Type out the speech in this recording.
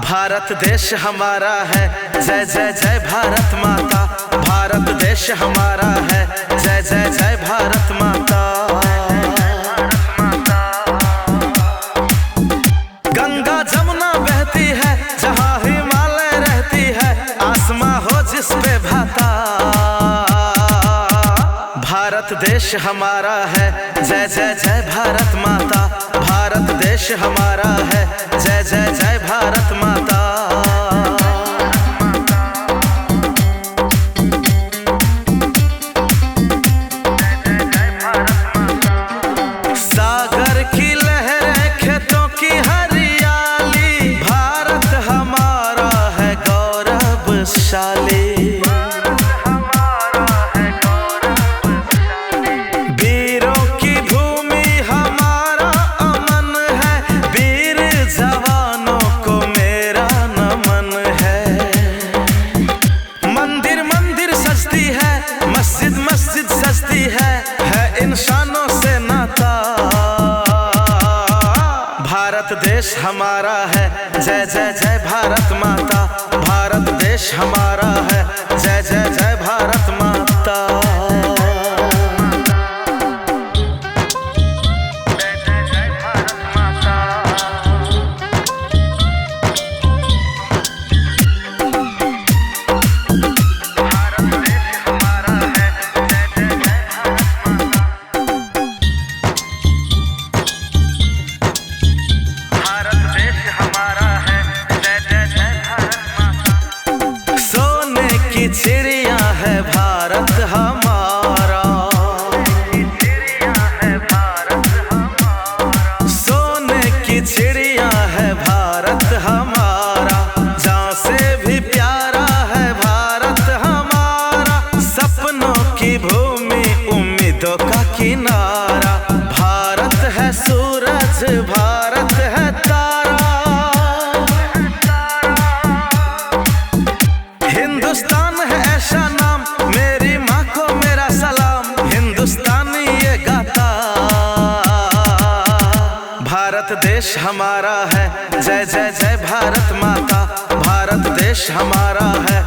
भारत देश हमारा है, जय जय जय भारत माता। भारत देश हमारा है, जय जय जय भारत माता। गंगा जमुना बहती है, जहाँ हिमालय रहती है, आसमां हो जिस पे भाता। भारत देश हमारा है, जय जय जय भारत माता। भारत देश हमारा है, जय जय जय भारत माता। सागर की लहरें, खेतों की हरियाली, भारत हमारा है गौरवशाली। मस्जिद सजती है इंसानों से नाता। भारत देश हमारा है, जय जय जय भारत माता। भारत देश हमारा है, जय जय जय भारत माता। चिड़िया है भारत हमारा, सोने की चिड़िया है भारत हमारा। जहाँ से भी प्यारा है भारत हमारा, सपनों की भूमि उम्मीदों का किनारा। भारत है सूरज, भारत है तारा। हिंदुस्तान है ऐसा नाम, मेरी माँ को मेरा सलाम। हिंदुस्तानी ये गाता। भारत देश हमारा है, जय जय जय भारत माता। भारत देश हमारा है,